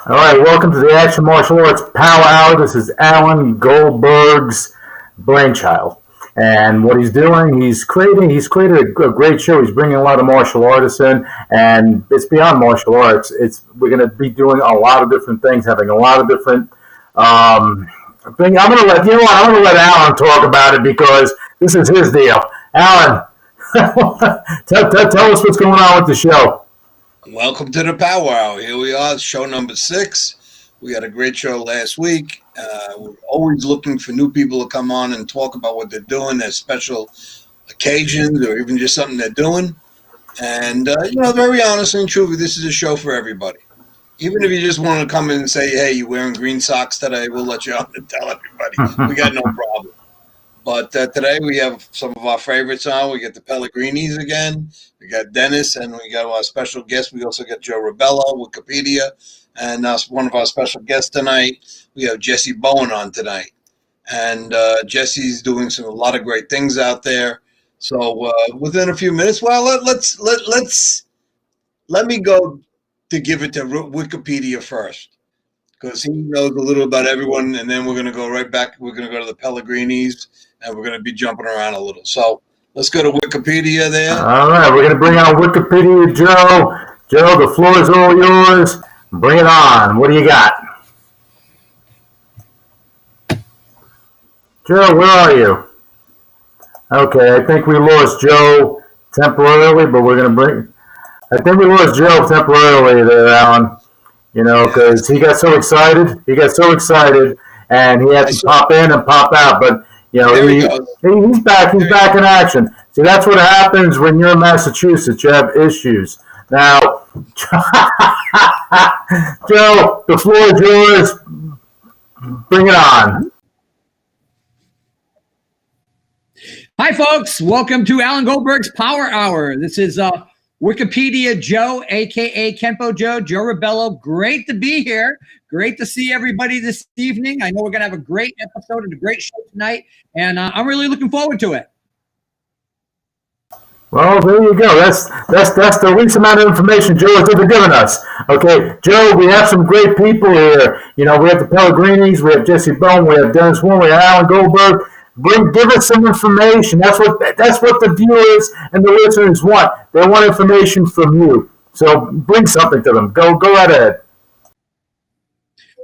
All right, welcome to the Action Martial Arts Power Hour. This is Alan Goldberg's brainchild. And what he's doing, he's created a great show. He's bringing a lot of martial artists in, and it's beyond martial arts. We're going to be doing a lot of different things, having a lot of different things. I'm going to let Alan talk about it because this is his deal. Alan, tell us what's going on with the show. Welcome to the Power Hour. Here we are, show number 6. We had a great show last week. We're always looking for new people to come on and talk about what they're doing, their special occasions, or even just something they're doing. And, very honestly and truly, this is a show for everybody. Even if you just want to come in and say, hey, you're wearing green socks today, we'll let you on and tell everybody. We got no problem. But today we have some of our favorites on. We got the Pellegrinis again. We got Dennis, and we got our special guest. We also got Joe Rebelo, Wikipedia, and one of our special guests tonight. We have Jessie Bowen on tonight, and Jessie's doing a lot of great things out there. So within a few minutes, well, let me go to give it to Wikipedia first, because he knows a little about everyone, and then we're going to go right back. We're going to go to the Pellegrinis, and we're going to be jumping around a little. So let's go to Wikipedia there. All right, we're going to bring on Wikipedia Joe. Joe, the floor is all yours. Bring it on. What do you got? Joe, where are you? Okay, I think we lost Joe temporarily, but we're going to bring... I think we lost Joe temporarily there, Alan. Because he got so excited. And he had to pop in and pop out. But, he's back. He's back in action. See, that's what happens when you're in Massachusetts. You have issues. Now, Joe, the floor is yours. Bring it on. Hi, folks. Welcome to Alan Goldberg's Power Hour. This is Wikipedia Joe, a.k.a. Kenpo Joe Rebelo. Great to be here. Great to see everybody this evening. I know we're going to have a great episode and a great show tonight, and I'm really looking forward to it. Well, there you go. That's the least amount of information Joe has ever given us. Okay, Joe, we have some great people here. We have the Pellegrinis, we have Jessie Bowen, we have Dennis Warren, we have Alan Goldberg. Give us some information. That's what the viewers and the listeners want. They want information from you. So bring something to them. Go right ahead.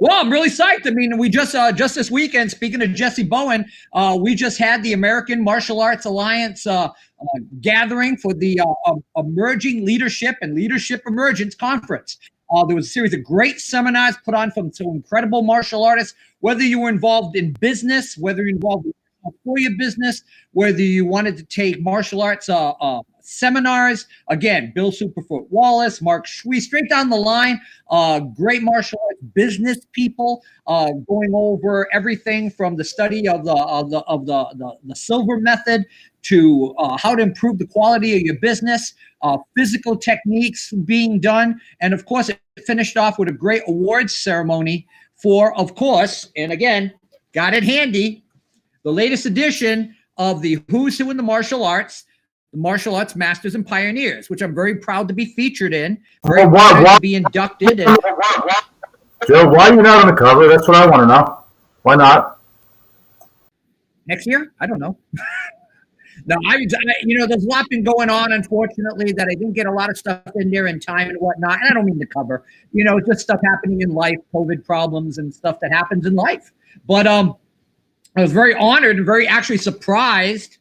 Well, I'm really psyched. I mean, we just this weekend, speaking of Jessie Bowen, we just had the American Martial Arts Alliance gathering for the Emerging Leadership and Leadership Emergence Conference. There was a series of great seminars put on from some incredible martial artists, whether you were involved in business, whether you're involved for your business, whether you wanted to take martial arts seminars. Again, Bill Superfoot Wallace, Mark Shui, straight down the line, great martial arts business people, going over everything from the study of the silver method to how to improve the quality of your business, physical techniques being done, and of course it finished off with a great awards ceremony for, of course, and again, got it handy, the latest edition of the Who's Who in the Martial Arts, the Martial Arts Masters and Pioneers, which I'm very proud to be featured in, very proud to be inducted. And Joe, why are you not on the cover? That's what I want to know. Why not? Next year? I don't know. No, there's a lot been going on, unfortunately, that I didn't get a lot of stuff in there in time and whatnot. And I don't mean the cover. It's just stuff happening in life, COVID problems and stuff that happens in life. But I was very honored and very actually surprised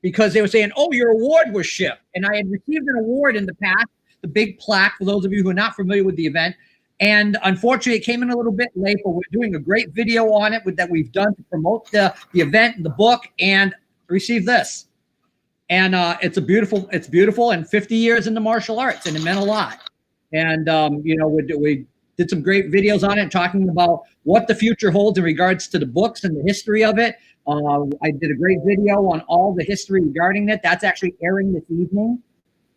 because they were saying, oh, your award was shipped. And I had received an award in the past, the big plaque, for those of you who are not familiar with the event. And unfortunately, it came in a little bit late, but we're doing a great video on it that we've done to promote the event and the book, and received this. And it's beautiful, and 50 years in the martial arts, and it meant a lot. And, we did some great videos on it, talking about what the future holds in regards to the books and the history of it. I did a great video on all the history regarding it. That's actually airing this evening.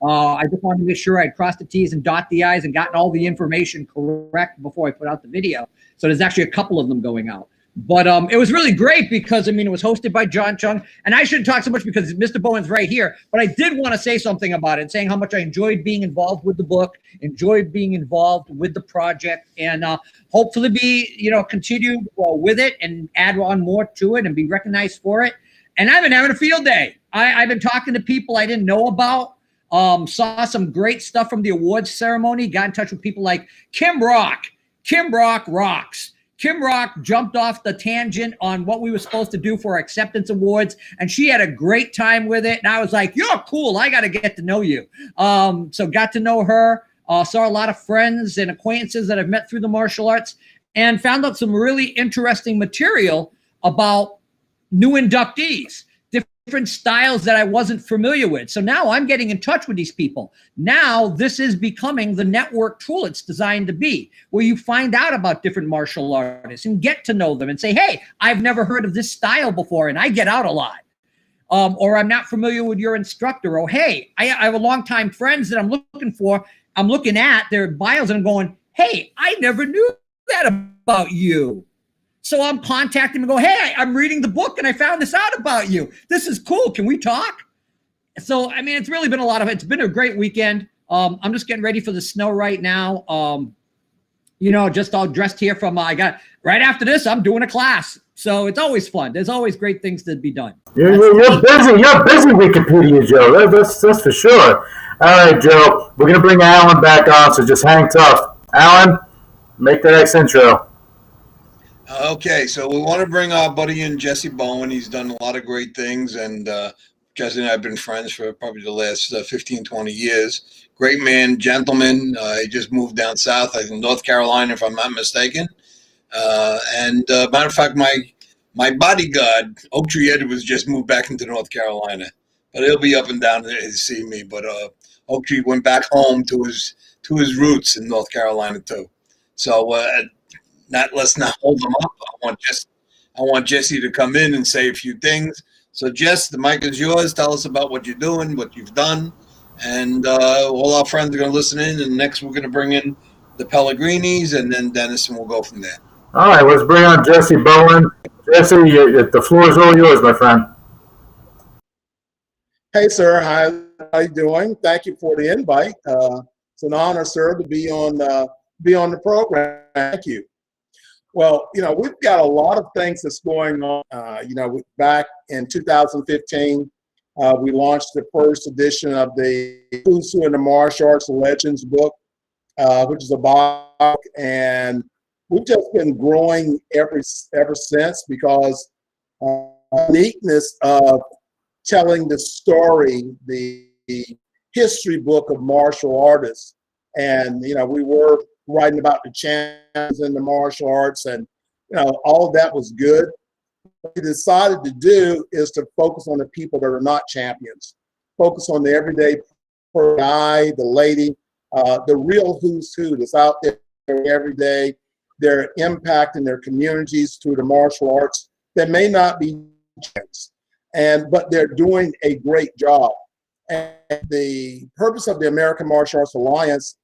I just wanted to make sure I crossed the T's and dot the I's and gotten all the information correct before I put out the video. So there's actually a couple of them going out. But it was really great because, I mean, it was hosted by John Chung. And I shouldn't talk so much because Mr. Bowen's right here. But I did want to say something about it, saying how much I enjoyed being involved with the book, enjoyed being involved with the project, and hopefully continue with it and add on more to it and be recognized for it. And I've been having a field day. I've been talking to people I didn't know about. Saw some great stuff from the awards ceremony. Got in touch with people like Kim Rock. Kim Rock rocks. Kim Rock jumped off the tangent on what we were supposed to do for our acceptance awards, and she had a great time with it. And I was like, "You're cool. I got to get to know you." So got to know her. Saw a lot of friends and acquaintances that I've met through the martial arts, and found out some really interesting material about new inductees, different styles that I wasn't familiar with. So now I'm getting in touch with these people. Now this is becoming the network tool it's designed to be, where you find out about different martial artists and get to know them and say, hey, I've never heard of this style before and I get out a lot. Or I'm not familiar with your instructor. Or, hey, I have a longtime friends that I'm looking at their bios and I'm going, hey, I never knew that about you. So I'm contacting them and go, hey, I'm reading the book and I found this out about you. This is cool. Can we talk? So, I mean, it's really been it's been a great weekend. I'm just getting ready for the snow right now. Just all dressed here right after this, I'm doing a class. So it's always fun. There's always great things to be done. You're busy, Wikipedia, Joe. That's for sure. All right, Joe, we're going to bring Alan back on, so just hang tough. Alan, make the next intro. Okay, so we want to bring our buddy in, Jessie Bowen. He's done a lot of great things, and Jessie and I have been friends for probably the last 15, 20 years. Great man, gentleman. He just moved down south, I think North Carolina, if I'm not mistaken. Matter of fact, my bodyguard, Oak Tree Ed, was just moved back into North Carolina. But he'll be up and down there to see me. But Oak Tree went back home to his roots in North Carolina, too. So let's not hold them up. I want Jessie to come in and say a few things. So, Jess, the mic is yours. Tell us about what you're doing, what you've done, and all our friends are going to listen in. And next, we're going to bring in the Pellegrinis, and then Dennis, and we'll go from there. All right, let's bring on Jessie Bowen. Jessie, the floor is all yours, my friend. Hey, sir. How you doing? Thank you for the invite. It's an honor, sir, to be on the program. Thank you. Well, we've got a lot of things that's going on. Back in 2015, we launched the first edition of the Who's Who in the Martial Arts Legends book, which is a book, and we've just been growing ever since because the uniqueness of telling the story, the history book of martial artists, and we were writing about the champions in the martial arts, and all of that was good. What we decided to do is to focus on the people that are not champions, focus on the everyday guy, the lady, the real who's who that's out there every day. They're impacting their communities through the martial arts. They may not be champions, but they're doing a great job. And the purpose of the American Martial Arts Alliance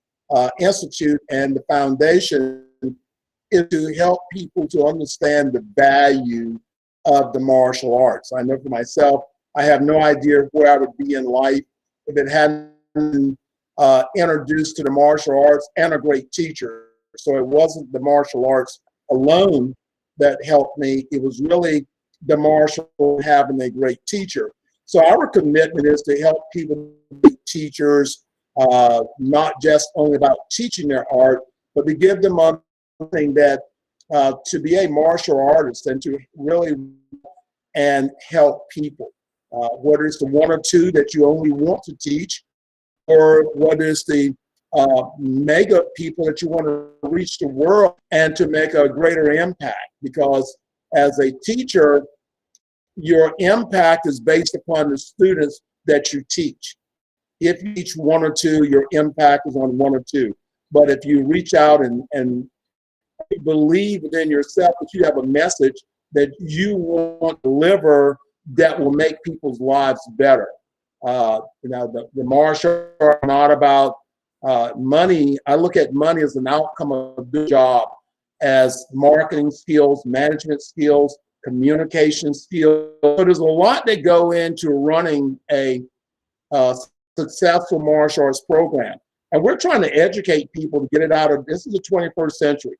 Institute and the foundation is to help people to understand the value of the martial arts. I know for myself, I have no idea where I would be in life if it hadn't been introduced to the martial arts and a great teacher. So it wasn't the martial arts alone that helped me. It was really the martial having a great teacher. So our commitment is to help people be teachers, not just only about teaching their art, but to give them something that to be a martial artist and to really and help people, whether it's the one or two that you only want to teach, or whether it's the mega people that you want to reach the world and to make a greater impact. Because as a teacher, your impact is based upon the students that you teach. If you teach one or two, your impact is on one or two. But if you reach out and believe within yourself that you have a message that you want to deliver that will make people's lives better. The martial arts are not about money. I look at money as an outcome of a good job. as marketing skills, management skills, communication skills. So there's a lot that go into running a successful martial arts program. And we're trying to educate people to get it out of, this is the 21st century.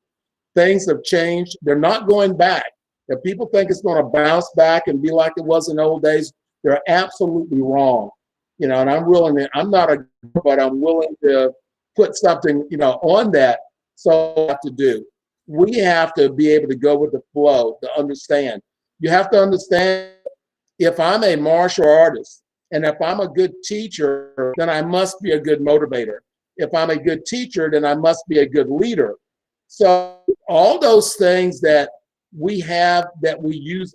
Things have changed. They're not going back. If people think it's going to bounce back and be like it was in the old days, they're absolutely wrong. You know, and I'm willing to, I'm not a, but I'm willing to put something, you know, on that. So what have to do. We have to be able to go with the flow, to understand. You have to understand, if I'm a martial artist and if I'm a good teacher, then I must be a good motivator. If I'm a good teacher, then I must be a good leader. So all those things that we have, that we use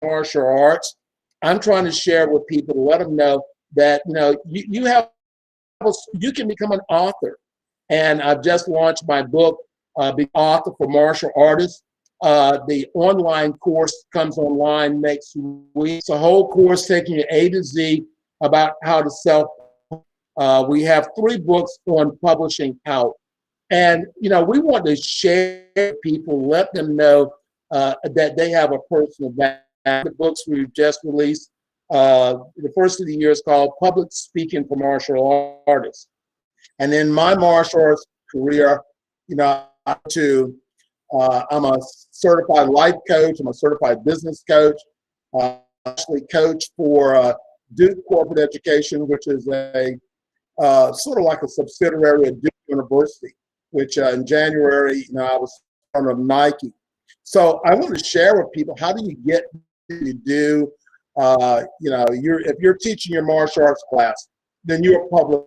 in martial arts, I'm trying to share with people to let them know that, you know, you can become an author. And I've just launched my book, The Author for Martial Artists. The online course comes online next week. It's a whole course taking you A to Z about how to self. We have 3 books on publishing out. And, you know, we want to share with people, let them know that they have a personal value. The books we've just released, the first of the year is called Public Speaking for Martial Artists. And in my martial arts career, you know, I'm a certified life coach. I'm a certified business coach. Actually coach for Duke Corporate Education, which is a sort of like a subsidiary of Duke University, which in January, you know, I was part of Nike. So I want to share with people, how do you get to do, you know, if you're teaching your martial arts class, then you're a public.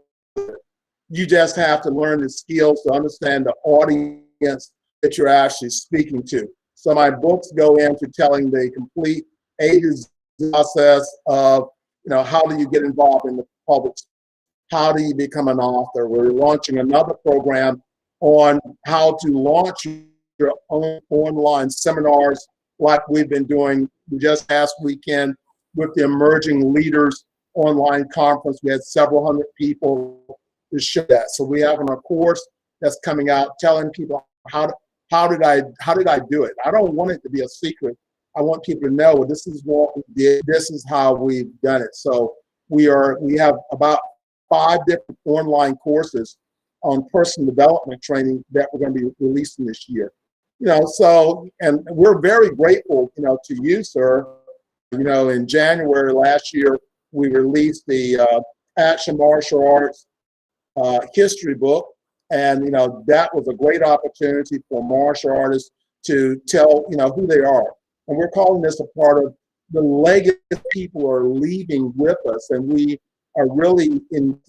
You just have to learn the skills to understand the audience that you're actually speaking to. So my books go into telling the complete A to Z process of, you know, how do you get involved in the public? How do you become an author? We're launching another program on how to launch your own online seminars, like we've been doing just last weekend with the Emerging Leaders online conference. We had several hundred people to show that. So we have a course that's coming out telling people how did I do it. I don't want it to be a secret. I want people to know, well, this is what we did. This is how we've done it. So we have about 5 different online courses on personal development training that we're going to be releasing this year. You know, so, and we're very grateful, you know, to you, sir. You know, in January last year, we released the Action Martial Arts history book. And, you know, that was a great opportunity for martial artists to tell, you know, who they are. And we're calling this a part of the legacy people are leaving with us. And we are really in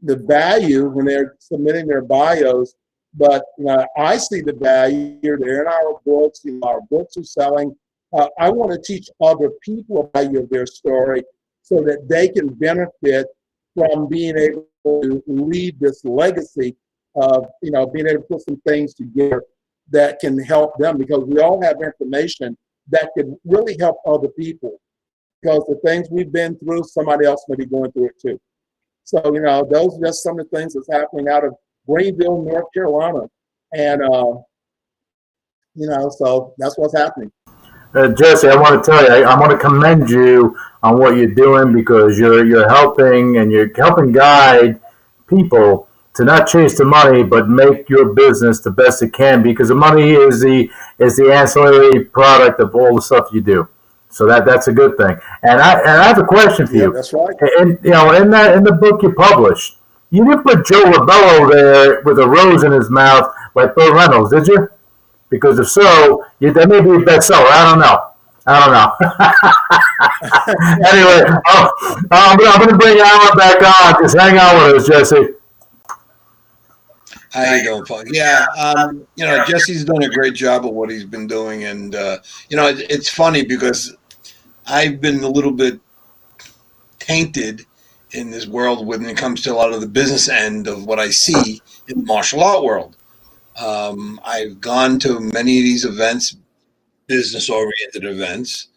the value when they're submitting their bios. But, you know, I see the value. They're in our books. You know, our books are selling. I want to teach other people the value of their story so that they can benefit from being able to leave this legacy of, you know, being able to put some things together that can help them, because we all have information that could really help other people, because the things we've been through, somebody else may be going through it too. So, you know, those are just some of the things that's happening out of Greenville, North Carolina. And, you know, so that's what's happening. Jesse, I want to tell you, I want to commend you on what you're doing, because you're helping, and you're helping guide people to not chase the money, but make your business the best it can, because the money is the ancillary product of all the stuff you do. So that's a good thing. And I have a question for you. That's right. And you know, in the book you published, you didn't put Joe Rebelo there with a rose in his mouth like Burt Reynolds, did you? Because if so, that may be a bestseller. I don't know. Anyway, I'm going to bring Alan back on. Just hang on with us, Jesse. How you doing, Paul? Yeah, you know, Jesse's done a great job of what he's been doing, and you know, it's funny because I've been a little bit tainted in this world when it comes to a lot of the business end of what I see in the martial art world. I've gone to many of these events, business-oriented events,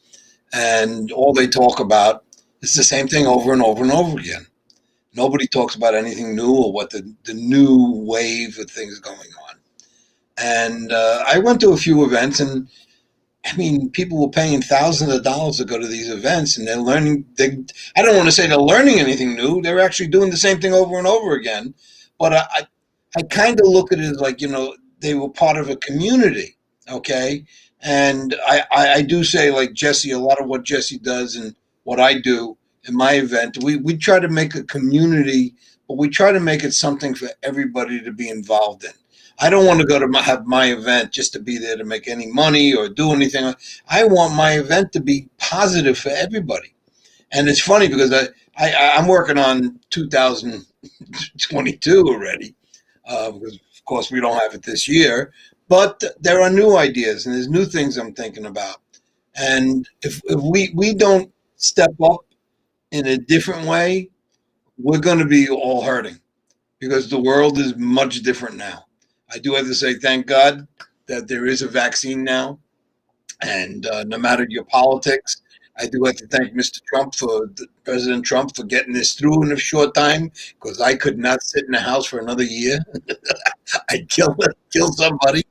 and all they talk about is the same thing over and over and over again. Nobody talks about anything new or what the new wave of things going on. And I went to a few events, and I mean, people were paying thousands of dollars to go to these events, and they're learning. I don't want to say they're learning anything new. They're actually doing the same thing over and over again. But I kind of look at it as like, they were part of a community, okay? And I do say, like Jessie, a lot of what Jessie does and what I do in my event, we try to make a community, but we try to make it something for everybody to be involved in. I don't want to go to have my event just to be there to make any money or do anything. I want my event to be positive for everybody. And it's funny because I'm working on 2022 already, because of course we don't have it this year. But there are new ideas and there's new things I'm thinking about. And if we don't step up in a different way, we're going to be all hurting, because the world is much different now. I do have to say, thank God that there is a vaccine now. And no matter your politics, I do have to thank President Trump for getting this through in a short time, because I could not sit in the house for another year. I'd kill somebody.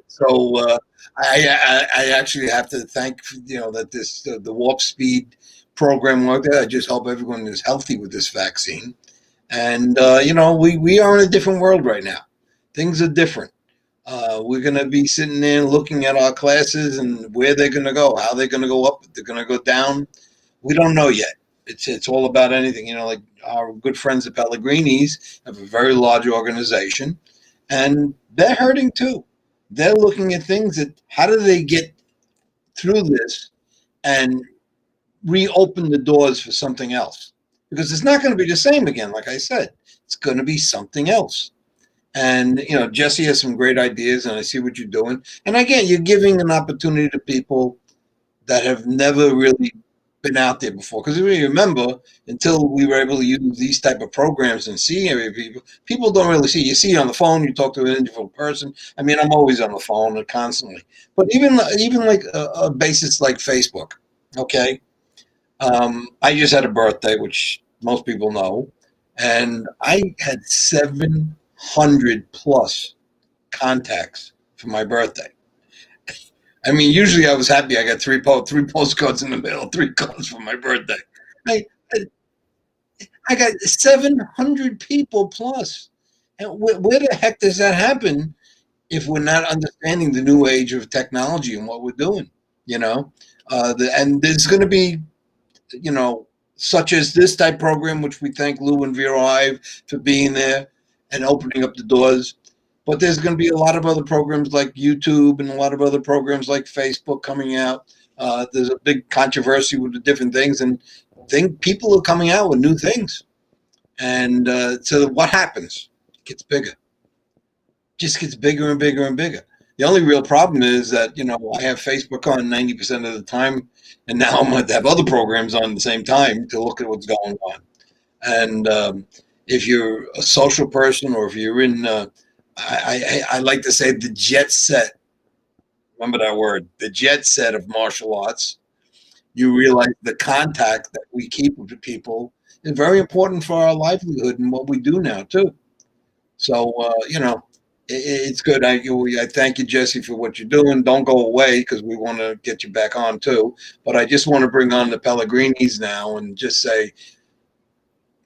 So I actually have to thank, that the Warp Speed program like that. I just hope everyone is healthy with this vaccine. And, we are in a different world right now. Things are different. We're going to be sitting there looking at our classes and where they're going to go, how they're going to go up, they're going to go down. We don't know yet. It's all about anything. Like our good friends the Pellegrinis have a very large organization, and they're hurting too. They're looking at things that, how do they get through this and reopen the doors for something else? Because it's not going to be the same again. Like I said, it's going to be something else. And, Jessie has some great ideas, and I see what you're doing. And again, you're giving an opportunity to people that have never really been out there before. Because if you remember, until we were able to use these type of programs and see people don't really see. You see it on the phone, you talk to an individual person. I mean, I'm always on the phone constantly. But even like a basis like Facebook, okay? I just had a birthday, which most people know, and I had 700 plus contacts for my birthday. I mean, usually I was happy. I got three postcards in the mail, 3 cards for my birthday. I got 700 people plus. And where the heck does that happen if we're not understanding the new age of technology and what we're doing? And there's going to be, such as this type program, which we thank Lou and Vero Hive for being there and opening up the doors. But there's going to be a lot of other programs like YouTube and a lot of other programs like Facebook coming out. There's a big controversy with the different things, and people are coming out with new things. And so what happens? It gets bigger. Just gets bigger and bigger and bigger. The only real problem is that, I have Facebook on 90% of the time, and now I'm going to have other programs on at the same time to look at what's going on. And if you're a social person, or if you're in, I like to say the jet set, remember that word, the jet set of martial arts, you realize the contact that we keep with people is very important for our livelihood and what we do now too. So, it's good. I thank you, Jessie, for what you're doing. Don't go away, because we want to get you back on too. But I just want to bring on the Pellegrinis now and just say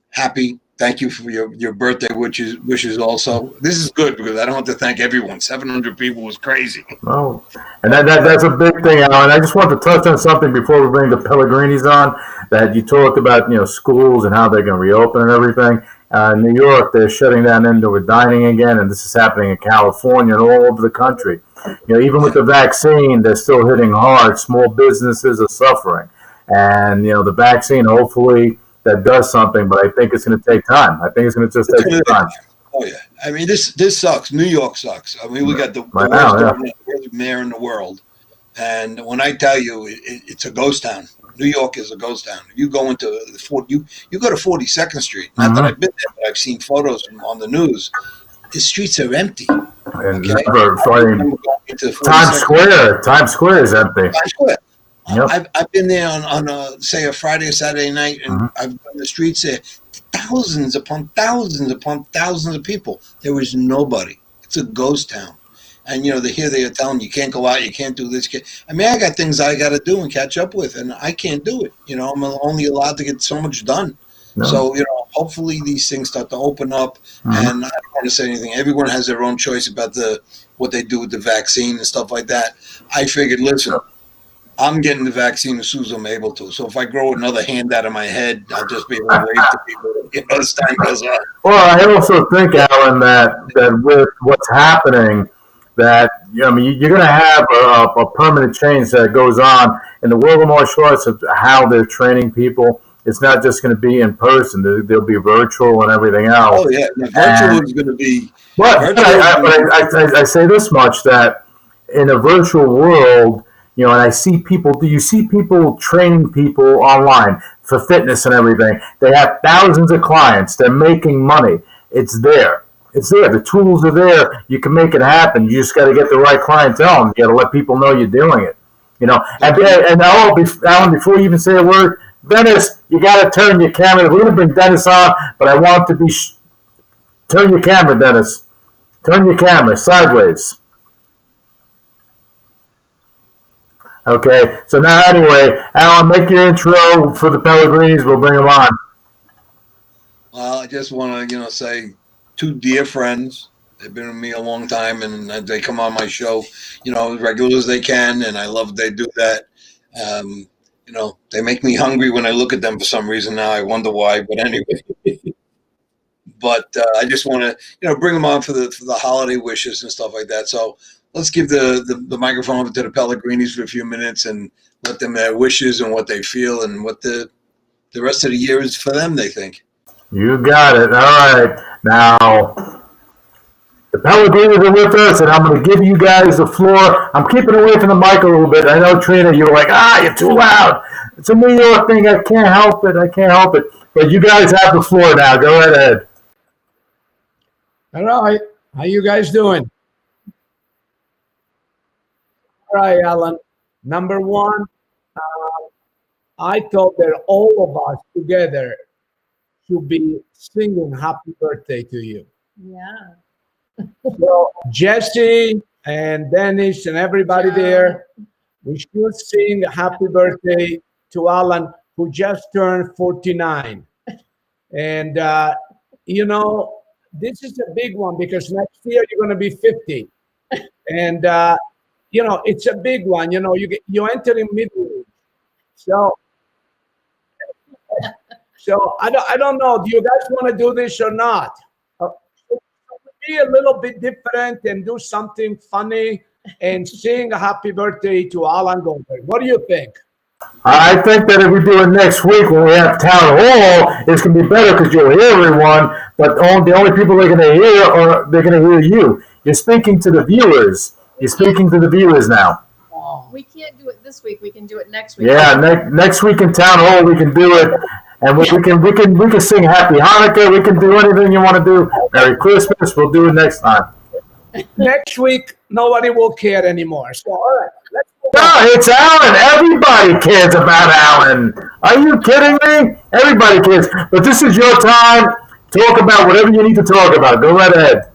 happy. Thank you for your birthday wishes also. This is good because I don't have to thank everyone. 700 people was crazy. Oh, and that's a big thing, Alan. I just want to touch on something before we bring the Pellegrinis on, that you talked about, schools and how they're going to reopen and everything. In New York, they're shutting down indoor dining again, and this is happening in California and all over the country. Even with the vaccine, they're still hitting hard. Small businesses are suffering. And, the vaccine, hopefully, that does something, but I think it's going to take time. I think it's going to just take time. Oh, yeah. I mean, this sucks. New York sucks. I mean, we got the worst mayor in the world. And when I tell you, it's a ghost town. New York is a ghost town. You go into you go to 42nd Street. Not that I've been there, but I've seen photos on the news. The streets are empty. And Times Square is empty. Times Square. Yep. I've been there on say a Friday or Saturday night, and I've been on the streets there. Thousands upon thousands upon thousands of people. There was nobody. It's a ghost town. And, you know, they're telling you can't go out, you can't do this. I mean, I got things I got to do and catch up with, and I can't do it. You know, I'm only allowed to get so much done. No. So, you know, hopefully these things start to open up. And I don't want to say anything. Everyone has their own choice about what they do with the vaccine and stuff like that. I figured, listen, I'm getting the vaccine as soon as I'm able to. So if I grow another hand out of my head, I'll just be able to wave to people, you know, as time goes on. Well, I also think, Alan, that with what's happening, that, I mean, you're going to have a permanent change that goes on in the world of martial arts of how they're training people. It's not just going to be in person. There'll be virtual and everything else. Oh, yeah. Virtual is going to be... But I say this much, that in a virtual world, you know, and you see people training people online for fitness and everything. They have thousands of clients. They're making money. It's there. It's there. The tools are there. You can make it happen. You just got to get the right clientele. You got to let people know you're doing it. You know. And Alan, before you even say a word, Dennis, you got to turn your camera. We're going to bring Dennis on, but I want to be. Turn your camera, Dennis. Turn your camera sideways. Okay. So now, anyway, Alan, make your intro for the Pellegrinis. We'll bring them on. Well, I just want to, say. Two dear friends. They've been with me a long time, and they come on my show, as regular as they can, and I love they do that. They make me hungry when I look at them for some reason now. I wonder why, but anyway. But I just want to, bring them on for the holiday wishes and stuff like that. So let's give the microphone over to the Pellegrinis for a few minutes and let them their wishes and what they feel and what the rest of the year is for them, they think. You got it. All right. Now, the Pellegrinis are with us, and I'm going to give you guys the floor. I'm keeping away from the mic a little bit. I know, Trina, you were like, you're too loud. It's a New York thing. I can't help it. But you guys have the floor now. Go right ahead. All right. How you guys doing? All right, Alan. Number one, I thought that all of us together should be singing happy birthday to you. Yeah. So Jessie and Dennis and everybody there, we should sing happy birthday to Alan, who just turned 49. And, this is a big one because next year you're going to be 50. And, it's a big one. You enter in middle age. So I don't know. Do you guys want to do this or not? Be a little bit different and do something funny and sing a happy birthday to Alan Goldberg. What do you think? I think that if we do it next week when we have town hall, it's going to be better because you'll hear everyone. But the only people they're going to hear are they're going to hear you. You're speaking to the viewers. You're speaking to the viewers now. We can't do it this week. We can do it next week. Yeah, next week in town hall we can do it. And we can sing Happy Hanukkah. We can do anything you want to do. Merry Christmas. We'll do it next time. Next week, nobody will care anymore. So, all right. It's Alan. Everybody cares about Alan. Are you kidding me? Everybody cares. But this is your time. Talk about whatever you need to talk about. Go right ahead.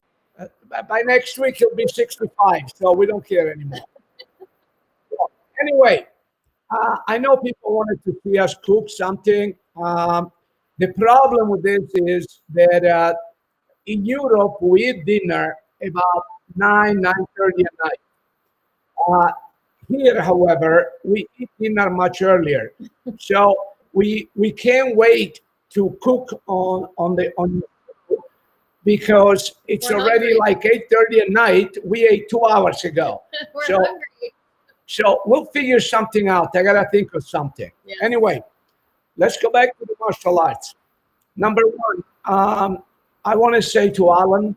By next week, he'll be 65, so we don't care anymore. Anyway, I know people wanted to see us cook something. The problem with this is that in Europe, we eat dinner about 9:30 at night. Here, however, we eat dinner much earlier. So we can't wait to cook on because it's already like 8:30 at night. We ate 2 hours ago. We're hungry. So we'll figure something out. I got to think of something. Yeah. Anyway, let's go back to the martial arts. Number one, I want to say to Alan,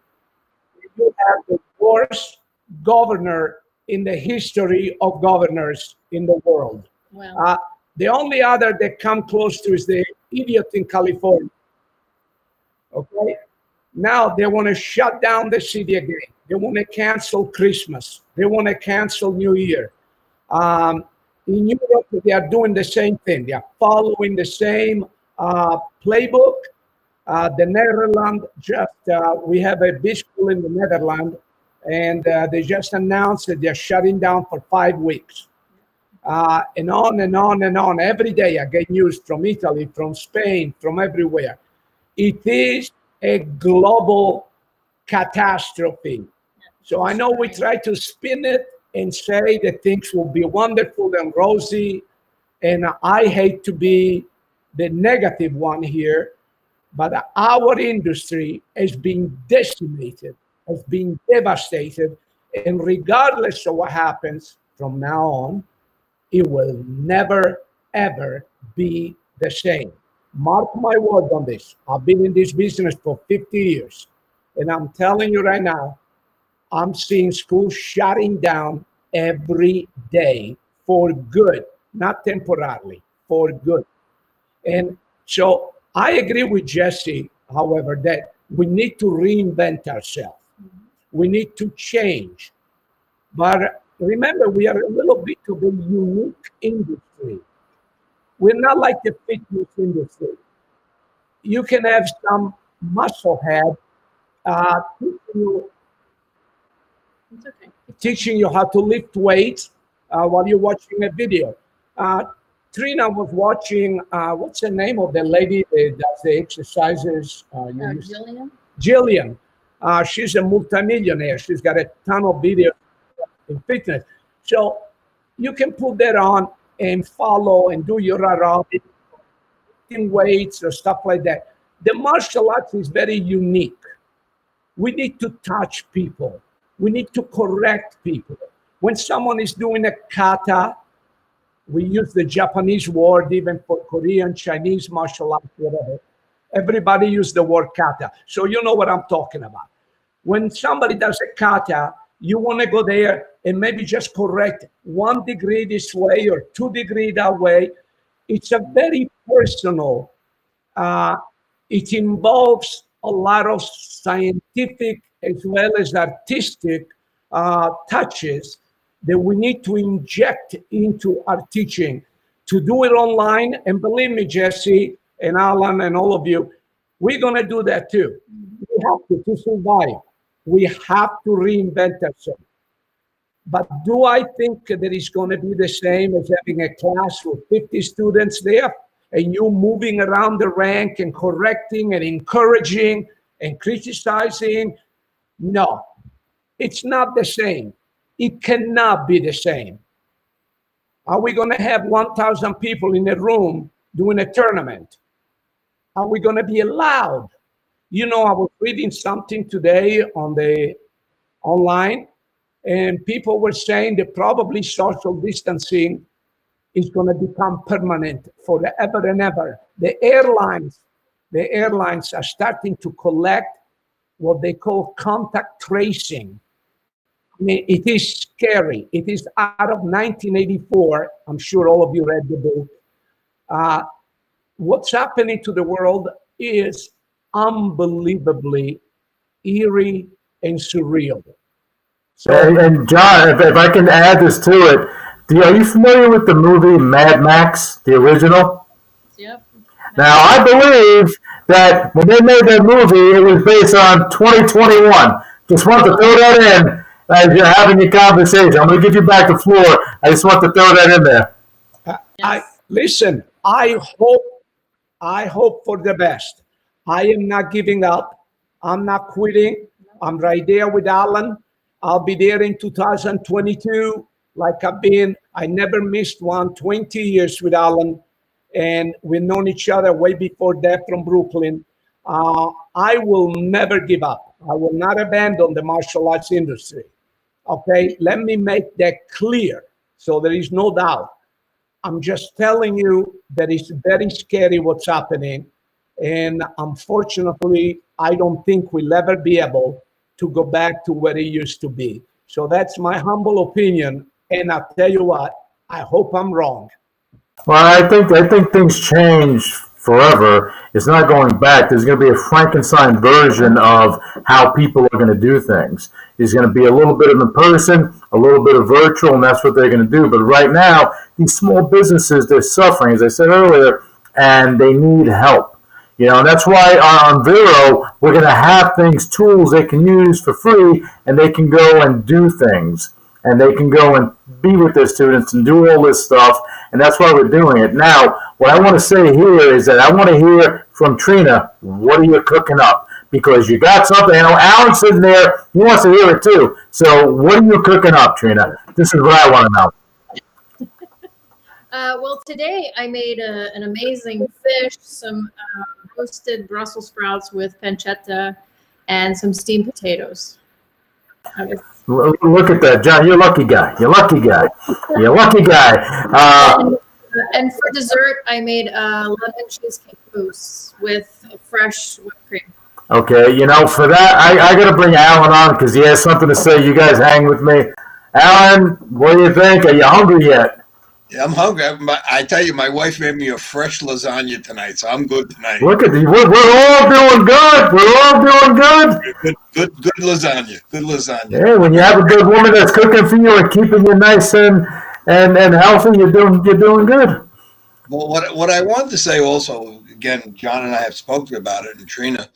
you have the worst governor in the history of governors in the world. Wow. The only other that come close to is the idiot in California. Okay? Now they want to shut down the city again. They want to cancel Christmas. They want to cancel New Year. In Europe, they are doing the same thing. They are following the same playbook. The Netherlands, we have a big school in the Netherlands. and they just announced that they're shutting down for 5 weeks. And on and on and on. Every day I get news from Italy, from Spain, from everywhere. It is a global catastrophe. So I know we try to spin it and say that things will be wonderful and rosy. And I hate to be the negative one here, but our industry has been decimated, has been devastated. And regardless of what happens from now on, it will never, ever be the same. Mark my word on this. I've been in this business for 50 years. And I'm telling you right now, I'm seeing schools shutting down every day for good, not temporarily, for good. And so I agree with Jessie, however, that we need to reinvent ourselves. We need to change. But remember, we are a little bit of a unique industry. We're not like the fitness industry. You can have some musclehead teaching you how to lift weights while you're watching a video. Trina was watching, what's the name of the lady that does the exercises? Jillian. She's a multimillionaire. She's got a ton of videos in fitness. So you can put that on and follow and do your aerobic weights or stuff like that. The martial arts is very unique. We need to touch people. We need to correct people. When someone is doing a kata, we use the Japanese word even for Korean, Chinese martial arts, whatever. Everybody use the word kata. So you know what I'm talking about. When somebody does a kata, you want to go there and maybe just correct 1 degree this way or 2 degrees that way. It's a very personal. It involves a lot of scientific as well as artistic touches that we need to inject into our teaching. To do it online, and believe me, Jessie and Alan and all of you, we're going to do that too. We have to survive. We have to reinvent ourselves. But do I think that it's going to be the same as having a class with 50 students there and you moving around the rank and correcting and encouraging and criticizing? No, it's not the same. It cannot be the same. Are we going to have 1,000 people in a room doing a tournament? Are we going to be allowed? You know, I was reading something today on the online, and people were saying that probably social distancing is going to become permanent forever and ever. The airlines are starting to collect what they call contact tracing. I mean, it is scary. It is out of 1984. I'm sure all of you read the book. What's happening to the world is unbelievably eerie and surreal. So, and John, if I can add this to it, are you familiar with the movie Mad Max, the original? Yep. Now, I believe that when they made that movie, it was based on 2021. Just want to throw that in as you're having your conversation. I'm going to give you back the floor. I just want to throw that in there. Listen, I hope for the best. I am not giving up. I'm not quitting. I'm right there with Alan. I'll be there in 2022 like I've been. I never missed one, 20 years with Alan. And we've known each other way before that from Brooklyn. I will never give up. I will not abandon the martial arts industry. Okay, let me make that clear so there is no doubt. I'm just telling you that it's very scary what's happening. And unfortunately, I don't think we'll ever be able to go back to where it used to be. So that's my humble opinion. And I'll tell you what, I hope I'm wrong. Well, I think things change forever. It's not going back. There's going to be a Frankenstein version of how people are going to do things. It's going to be a little bit of in person, a little bit of virtual, and that's what they're going to do. But right now, these small businesses, they're suffering, as I said earlier, and they need help. You know, and that's why on Vero, we're going to have things, tools they can use for free, and they can go and do things. And they can go and be with their students and do all this stuff. And that's why we're doing it. Now, what I want to say here is that I want to hear from Trina, what are you cooking up? Because you got something. I know Alan's sitting there. He wants to hear it too. So what are you cooking up, Trina? This is what I want to know. Well, today I made an amazing fish, some roasted Brussels sprouts with pancetta, and some steamed potatoes. Look at that, John. You're a lucky guy. You're a lucky guy. You're a lucky guy. And for dessert, I made a lemon cheesecake mousse with fresh whipped cream. Okay, you know, for that, I got to bring Alan on because he has something to say. You guys hang with me. Alan, what do you think? Are you hungry yet? Yeah, I'm hungry. I tell you, my wife made me a fresh lasagna tonight, so I'm good tonight. Look at these. We're all doing good. We're all doing good. Good lasagna. Good lasagna. Yeah, when you have a good woman that's cooking for you and keeping you nice and healthy, you're doing good. Well, what I want to say also, again, John and I have spoken about it, and Trina.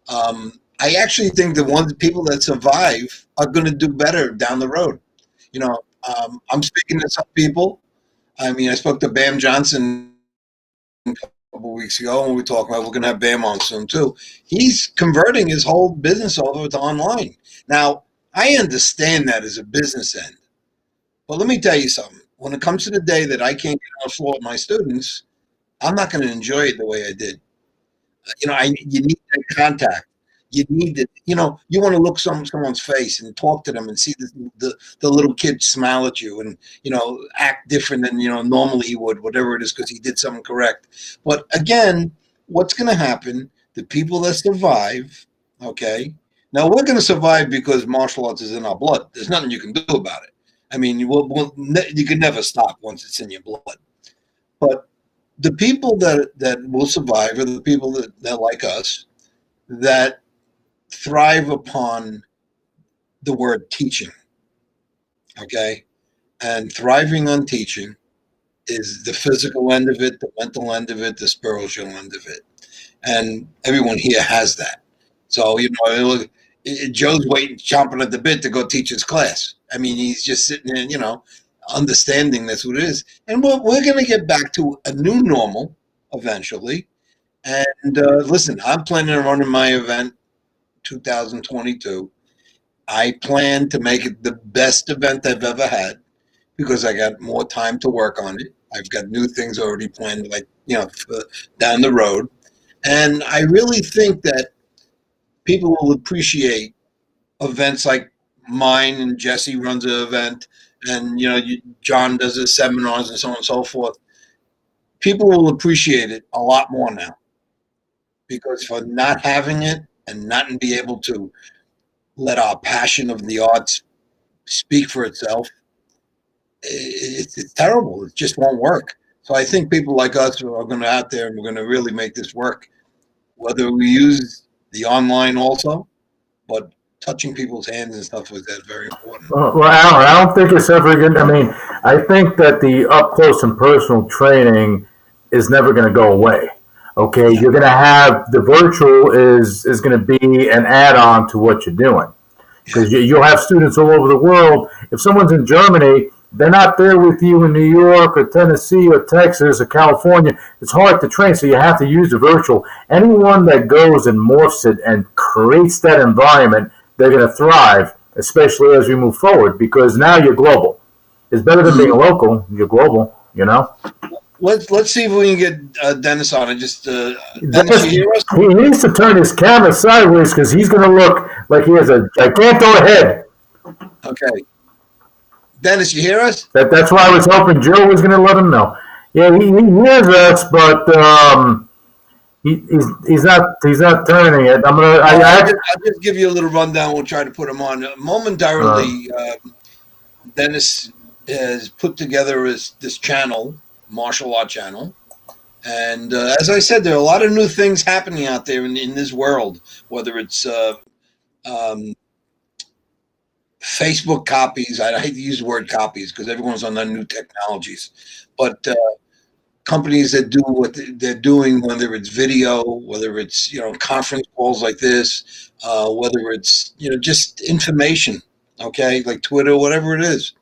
I actually think the people that survive are going to do better down the road. You know, I'm speaking to some people. I mean, I spoke to Bam Johnson a couple of weeks ago, and we talked about we're going to have Bam on soon too. He's converting his whole business over to online. Now, I understand that as a business end, but let me tell you something. When it comes to the day that I can't get on the floor with my students, I'm not going to enjoy it the way I did. You know, you need that contact. You need it. You know, you want to look someone's face and talk to them and see the little kid smile at you and, you know, act different than, you know, normally he would, whatever it is, because he did something correct. But again, what's going to happen? The people that survive, okay. Now we're going to survive because martial arts is in our blood. There's nothing you can do about it. I mean, you can never stop once it's in your blood. But the people that will survive are the people that like us, that thrive upon the word teaching, okay? And thriving on teaching is the physical end of it, the mental end of it, the spiritual end of it. And everyone here has that. So, you know, Joe's waiting, chomping at the bit to go teach his class. I mean, he's just sitting there, you know, understanding that's what it is. And we're going to get back to a new normal eventually. And listen, I'm planning on running my event 2022. I plan to make it the best event I've ever had because I got more time to work on it. I've got new things already planned, like, you know, down the road. And I really think that people will appreciate events like mine, and Jessie runs an event, and, you know, John does his seminars and so on and so forth. People will appreciate it a lot more now, because for not having it and not be able to let our passion of the arts speak for itself, it's terrible. It just won't work. So I think people like us are going to out there, and we're going to really make this work, whether we use the online also, but touching people's hands and stuff like that is very important. Well, Alan, I don't think it's ever going to, I mean, I think that the up close and personal training is never going to go away. Okay, you're going to have the virtual is going to be an add-on to what you're doing, because you'll have students all over the world. If someone's in Germany, they're not there with you in New York or Tennessee or Texas or California. It's hard to train, so you have to use the virtual. Anyone that goes and morphs it and creates that environment, they're going to thrive, especially as we move forward, because now you're global. It's better than being local. You're global, you know? Let's see if we can get Dennis on. Dennis, you hear us? He needs to turn his camera sideways because he's going to look like he has a gigantic head. Okay. Dennis, you hear us? That's why I was hoping Joe was going to let him know. Yeah, he hears us, but he's not turning it. I'll just give you a little rundown. We'll try to put him on momentarily. Dennis has put together this channel, martial art channel, and as I said, there are a lot of new things happening out there in this world. Whether it's Facebook copies. I hate to use the word copies because everyone's on the new technologies, but companies that do what they're doing, whether it's video, whether it's, conference calls like this, whether it's, just information, okay, like Twitter, whatever it is.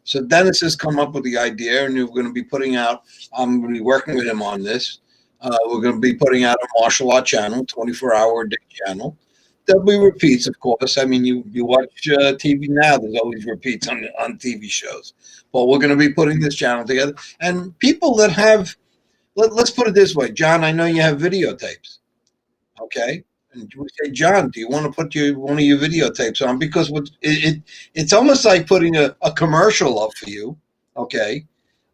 So Dennis has come up with the idea, and we're going to be putting out, I'm going to be working with him on this. We're going to be putting out a martial art channel, 24-hour day channel. There'll be repeats, of course. I mean, you watch TV now, there's always repeats on TV shows. But we're going to be putting this channel together. And people that have, let's put it this way, John, I know you have videotapes, okay? And we say, John, do you want to put one of your videotapes on? Because it's almost like putting a commercial up for you, okay?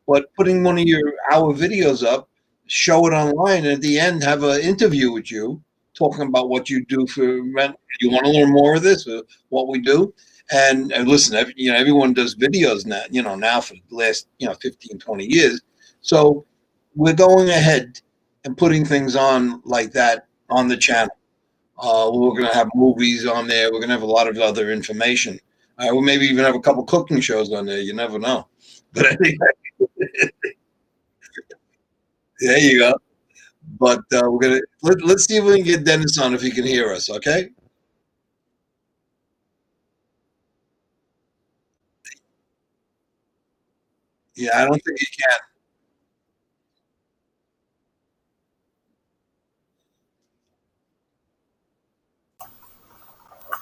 But putting one of our videos up, show it online, and at the end have an interview with you, talking about what you do for men. You want to learn more of this, what we do? And listen, everyone does videos now, now for the last, 15, 20 years. So we're going ahead and putting things on like that on the channel. We're going to have movies on there. We're going to have a lot of other information. We'll maybe even have a couple cooking shows on there. You never know. But anyway, there you go. But we're going to let's see if we can get Dennis on if he can hear us. Okay. Yeah, I don't think he can.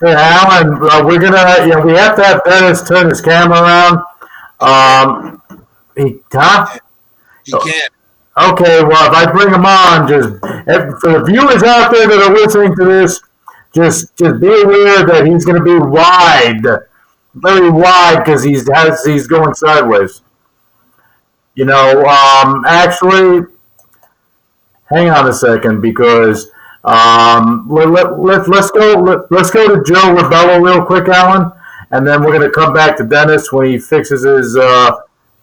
Hey, Alan, we're gonna, we have to have Dennis turn his camera around. He can't. He can't. Okay, well, if I bring him on, for the viewers out there that are listening to this, just be aware that he's going to be wide, very wide, because he's going sideways. Actually, hang on a second, because let's go to Joe Rebelo real quick, Alan, and then we're going to come back to Dennis when he fixes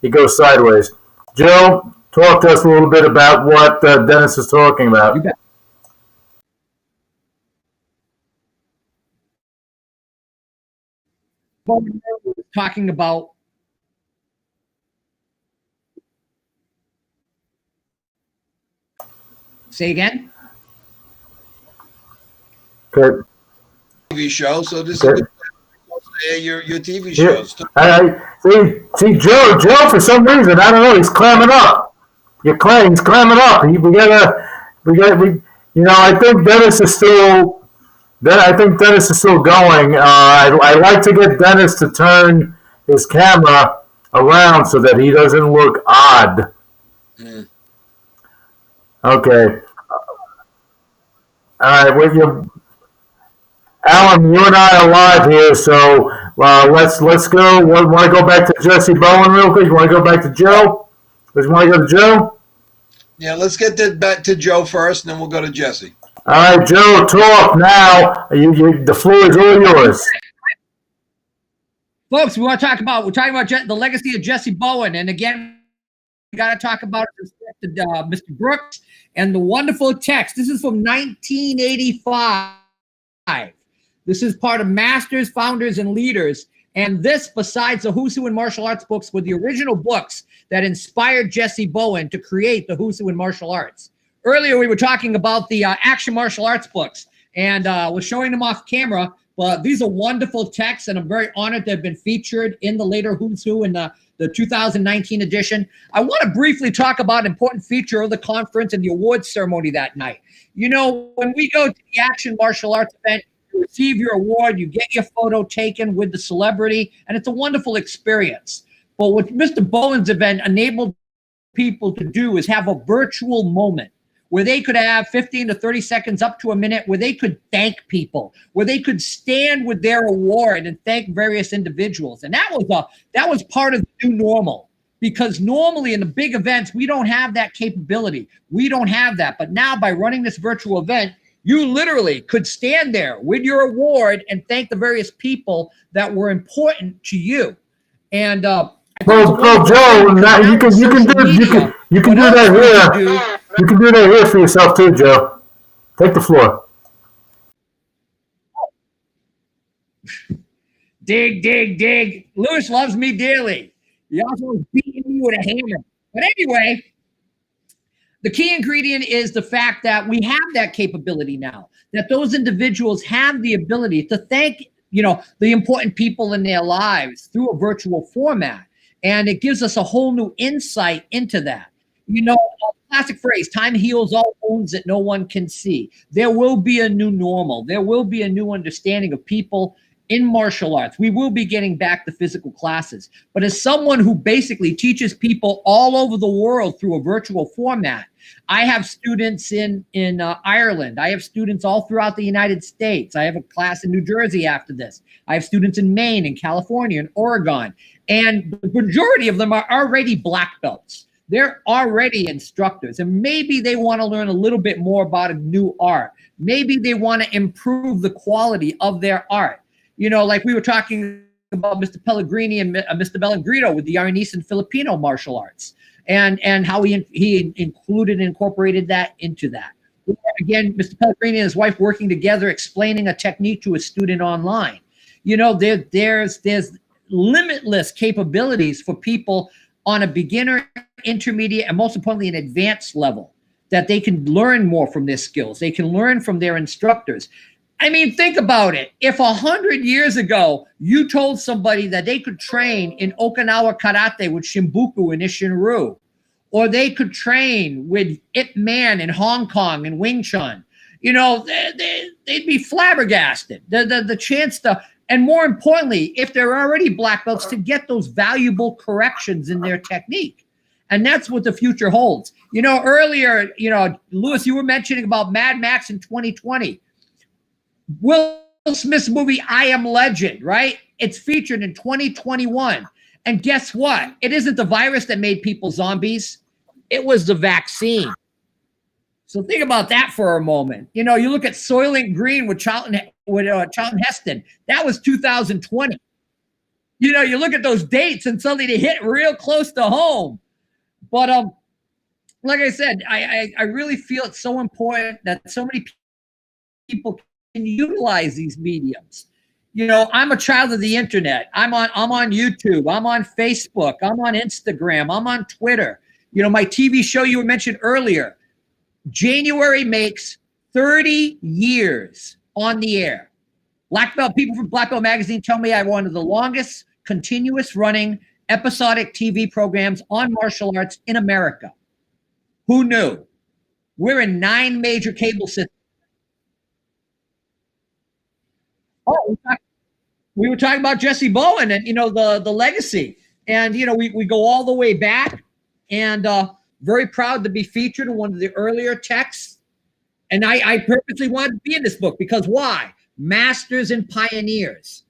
he goes sideways. Joe, talk to us a little bit about what Dennis is talking about. You bet. Bowman was talking about say again. Good. TV show, so this is your TV shows. See, Joe, for some reason, I don't know, he's clamming up. He's clamming up. I think Dennis is still. I think Dennis is still going. I like to get Dennis to turn his camera around so that he doesn't look odd. Mm. Okay. All right, with you, Alan. You and I are live here, so let's go. Want to go back to Jessie Bowen real quick? You want to go back to Joe? You want to go to Joe? Yeah, let's get back to Joe first, and then we'll go to Jessie. All right, Joe, talk now. The floor is all yours. Folks, we're talking about the legacy of Jessie Bowen, and again, we got to talk about Mr. Brooks and the wonderful text. This is from 1985. This is part of Masters, Founders, and Leaders. And this, besides the Who's Who in Martial Arts books, were the original books that inspired Jessie Bowen to create the Who's Who in Martial Arts. Earlier, we were talking about the action martial arts books, and we're showing them off camera. But these are wonderful texts, and I'm very honored to have been featured in the later Who's Who in the 2019 edition. I want to briefly talk about an important feature of the conference and the awards ceremony that night. When we go to the action martial arts event, you receive your award, you get your photo taken with the celebrity, and it's a wonderful experience. But what Mr. Bowen's event enabled people to do is have a virtual moment where they could have 15 to 30 seconds up to a minute where they could thank people, where they could stand with their award and thank various individuals. And that was part of the new normal, because normally in the big events, we don't have that capability. We don't have that. But now by running this virtual event, you literally could stand there with your award and thank the various people that were important to you. And Joe, now you can do that here. You can do that here for yourself too, Joe. Take the floor. Dig. Lewis loves me dearly. He also was beating me with a hammer. But anyway, The key ingredient is the fact that we have that capability now, that those individuals have the ability to thank, the important people in their lives through a virtual format. And it gives us a whole new insight into that. A classic phrase, time heals all wounds that no one can see. There will be a new normal. There will be a new understanding of people in martial arts. We will be getting back to physical classes. But as someone who basically teaches people all over the world through a virtual format, I have students in Ireland. I have students all throughout the United States. I have a class in New Jersey after this. I have students in Maine and California and Oregon. And the majority of them are already black belts. They're already instructors. And maybe they want to learn a little bit more about a new art. Maybe they want to improve the quality of their art. Like we were talking about Mr. Pellegrini and Mr. Belangrito with the Aranese and Filipino martial arts, and how he included and incorporated that into that. Again, Mr. Pellegrini and his wife working together, explaining a technique to a student online. There's limitless capabilities for people on a beginner, intermediate, and most importantly, an advanced level, that they can learn more from their skills. They can learn from their instructors. I mean, think about it. If 100 years ago, you told somebody that they could train in Okinawa karate with Shimbuku and Isshin-ryu, or they could train with Ip Man in Hong Kong and Wing Chun, they'd be flabbergasted. The chance to, and more importantly, if they're already black belts, to get those valuable corrections in their technique. And that's what the future holds. Earlier, Louis, you were mentioning about Mad Max in 2020. Will Smith's movie, I Am Legend, right? It's featured in 2021. And guess what? It isn't the virus that made people zombies. It was the vaccine. So think about that for a moment. You look at Soylent Green with Charlton Heston. That was 2020. You look at those dates and suddenly they hit real close to home. But like I said, I really feel it's so important that so many people can utilize these mediums. I'm a child of the internet. I'm on YouTube. I'm on Facebook. I'm on Instagram. I'm on Twitter. My TV show you mentioned earlier, January makes 30 years on the air. Black Belt, people from Black Belt Magazine tell me I have one of the longest continuous running episodic TV programs on martial arts in America. Who knew? We're in 9 major cable systems. Oh, we were talking about Jessie Bowen and, the legacy. And, we go all the way back, and very proud to be featured in one of the earlier texts. And I purposely wanted to be in this book because why? Masters and pioneers.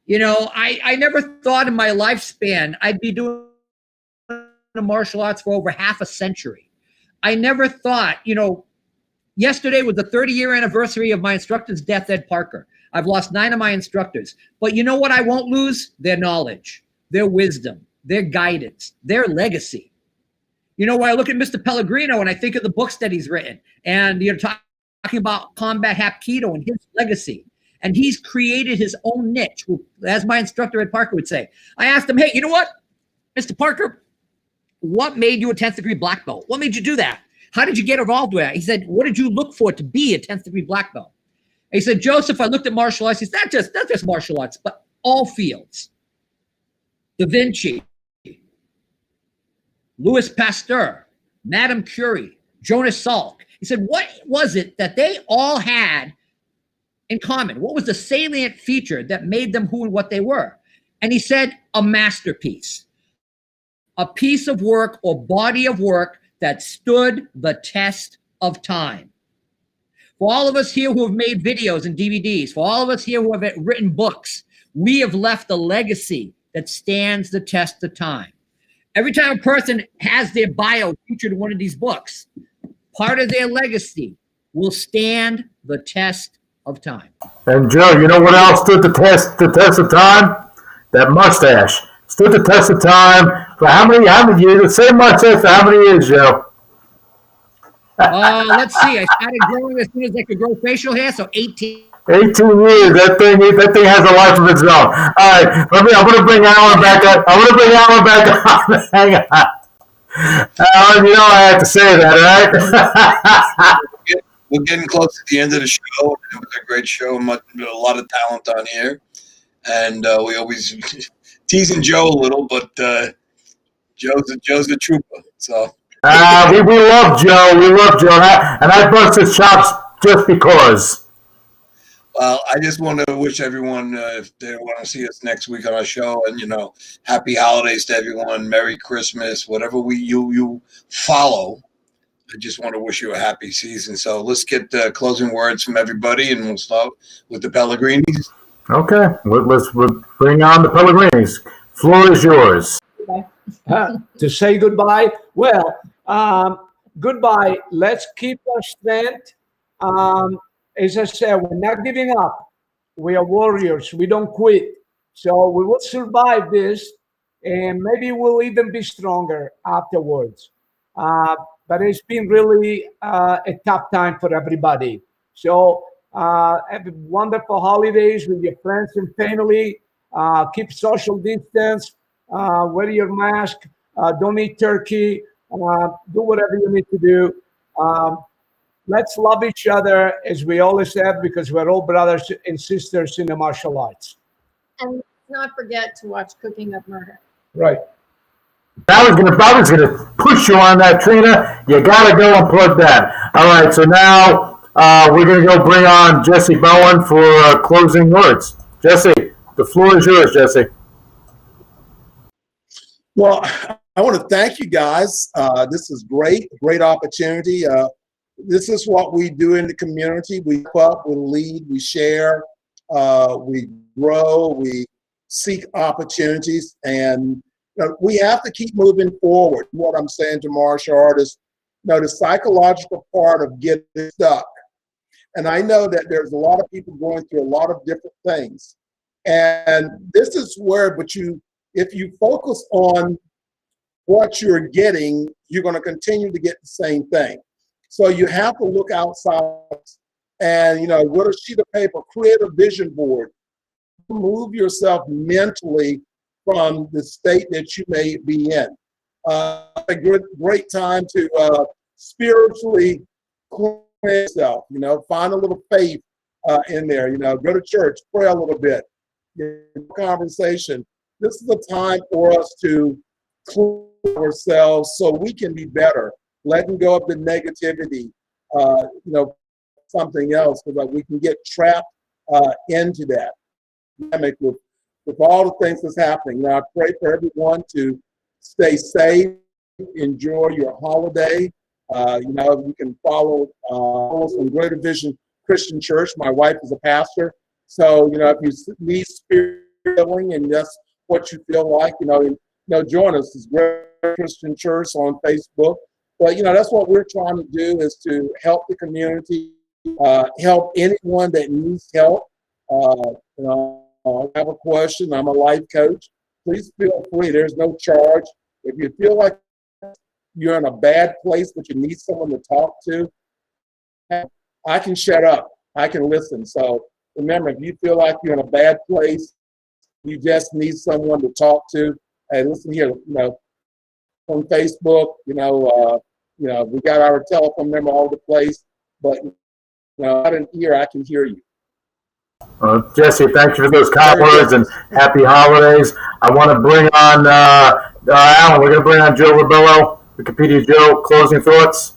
I never thought in my lifespan I'd be doing martial arts for over half a century. I never thought, yesterday was the 30-year anniversary of my instructor's death, Ed Parker. I've lost 9 of my instructors. But you know what I won't lose? Their knowledge, their wisdom, their guidance, their legacy. When I look at Mr. Pellegrino and I think of the books that he's written, and you're talking about combat Hapkido and his legacy, and he's created his own niche, as my instructor Ed Parker would say. I asked him, hey, you know what, Mr. Parker, what made you a 10th degree black belt? What made you do that? How did you get involved with that? He said, what did you look for to be a 10th degree black belt? He said, Joseph, I looked at martial arts. He said, not just martial arts, but all fields. Da Vinci, Louis Pasteur, Madame Curie, Jonas Salk. He said, what was it that they all had in common? What was the salient feature that made them who and what they were? And he said, a masterpiece, a piece of work or body of work that stood the test of time. For all of us here who have made videos and DVDs, for all of us here who have written books, we have left a legacy that stands the test of time. Every time a person has their bio featured in one of these books, part of their legacy will stand the test of time. And Joe, you know what else stood the test of time? That mustache stood the test of time for how many years? The same mustache for how many years, Joe? Let's see. I started growing as soon as I could grow facial hair, so 18. 18 years. That thing has a life of its own. All right, I'm going to bring Alan back up. Hang on. Alan, you know I have to say that, right? We're getting close to the end of the show. It was a great show, a lot of talent on here, and we always teasing Joe a little, but Joe's a trooper. So we love Joe. We love Joe, and I bust his chops just because. Well, I just want to wish everyone, if they want to see us next week on our show, and happy holidays to everyone, Merry Christmas, whatever you follow. I just want to wish you a happy season. So let's get closing words from everybody, and we'll start with the Pellegrinis. Okay, let's bring on the Pellegrinis. Floor is yours. To say goodbye, well, goodbye. Let's keep our strength. As I said, we're not giving up. We are warriors. We don't quit. So we will survive this, and maybe we'll even be stronger afterwards. But it's been really a tough time for everybody. So have wonderful holidays with your friends and family. Keep social distance. Wear your mask. Don't eat turkey. Do whatever you need to do. Let's love each other as we always have, because we're all brothers and sisters in the martial arts. And let's not forget to watch Cooking Up Murder. Right. I was gonna push you on that, Trina. You gotta go and plug that. All right, so now we're gonna go bring on Jessie Bowen for closing words. Jessie, the floor is yours, Jessie. Well, I want to thank you guys. This is great opportunity. This is what we do in the community. We help up, we lead, we share, we grow, we seek opportunities, and we have to keep moving forward. What I'm saying to martial artists, the psychological part of getting stuck. And I know that there's a lot of people going through a lot of different things. And this is where, if you focus on what you're getting, you're going to continue to get the same thing. So you have to look outside and, with a sheet of paper, create a vision board. Move yourself mentally from the state that you may be in. A great time to spiritually cleanse yourself, find a little faith in there, go to church, pray a little bit, conversation. This is the time for us to clean ourselves so we can be better. Letting go of the negativity, something else, because we can get trapped into that. With all the things that's happening. Now, I pray for everyone to stay safe, enjoy your holiday. You can follow us on Greater Vision Christian Church. My wife is a pastor. So, if you need spirit healing and that's what you feel like, join us. It's Greater Christian Church on Facebook. But, that's what we're trying to do, is to help the community, help anyone that needs help. I have a question. I'm a life coach. Please feel free. There's no charge. If you feel like you're in a bad place but you need someone to talk to, I can shut up. I can listen. So remember, if you feel like you're in a bad place, you just need someone to talk to, hey, listen here, on Facebook, we got our telephone number all over the place, but out in ear, I can hear you. Jessie, thank you for those kind words and happy holidays. I want to bring on Alan. We're going to bring on Joe Rebelo, Wikipedia Joe. Closing thoughts.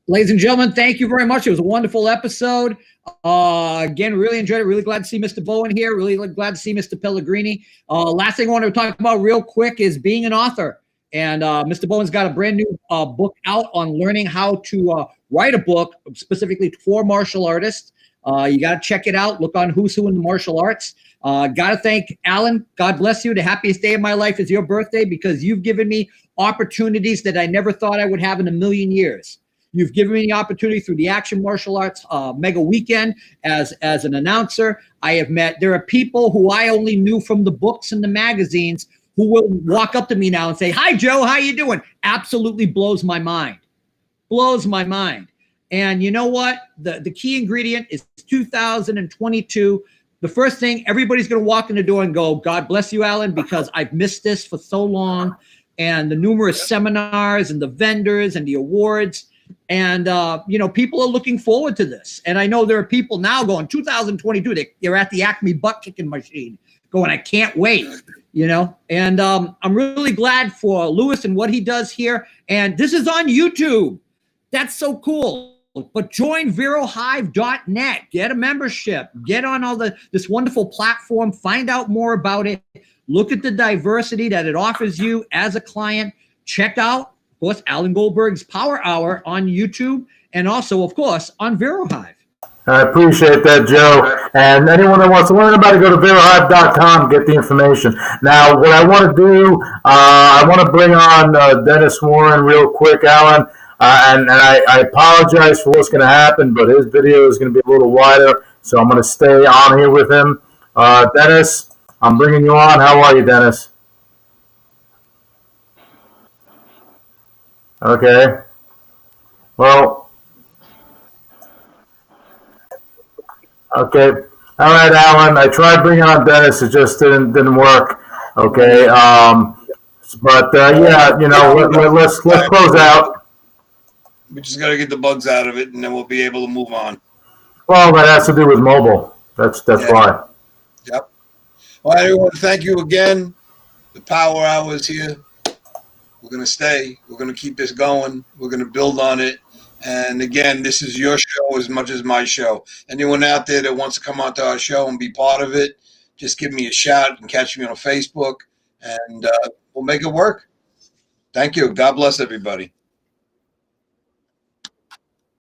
Ladies and gentlemen, thank you very much. It was a wonderful episode. Again, really enjoyed it. Really glad to see Mr. Bowen here. Really glad to see Mr. Pellegrini. Last thing I want to talk about real quick is being an author. And Mr. Bowen's got a brand new book out on learning how to write a book specifically for martial artists. You got to check it out. Look on Who's Who in the Martial Arts. Got to thank Alan. God bless you. The happiest day of my life is your birthday, because you've given me opportunities that I never thought I would have in a million years. You've given me the opportunity through the Action Martial Arts Mega Weekend as an announcer. There are people who I only knew from the books and the magazines who will walk up to me now and say, "Hi, Joe, how you doing?" Absolutely blows my mind. Blows my mind. And you know what? The key ingredient is 2022. the first thing, everybody's going to walk in the door and go, God bless you, Alan, because I've missed this for so long. And the numerous seminars and the vendors and the awards. And, you know, people are looking forward to this. And I know there are people now going, 2022, they're at the Acme butt kicking machine going, I can't wait, you know. And I'm really glad for Lewis and what he does here. And this is on YouTube. That's so cool. But join VeroHive.net, get a membership, get on all this wonderful platform, find out more about it, look at the diversity that it offers you as a client. Check out, of course, Alan Goldberg's Power Hour on YouTube, and also, of course, on VeroHive. I appreciate that, Joe. And anyone that wants to learn about it, go to VeroHive.com, get the information. Now, what I want to do, I want to bring on Dennis Warren real quick, Alan. And I apologize for what's going to happen, but his video is going to be a little wider, so I'm going to stay on here with him. Dennis, I'm bringing you on. How are you, Dennis? Okay. Well, okay. All right, Alan. I tried bringing on Dennis. It just didn't work. Okay. But yeah, you know, let's close out. We just got to get the bugs out of it, and then we'll be able to move on. Well, that has to do with mobile. That's why. Yep. Well, everyone, thank you again. The Power Hour is here. We're going to stay. We're going to keep this going. We're going to build on it. And again, this is your show as much as my show. Anyone out there that wants to come onto our show and be part of it, just give me a shout and catch me on Facebook, and we'll make it work. Thank you. God bless everybody.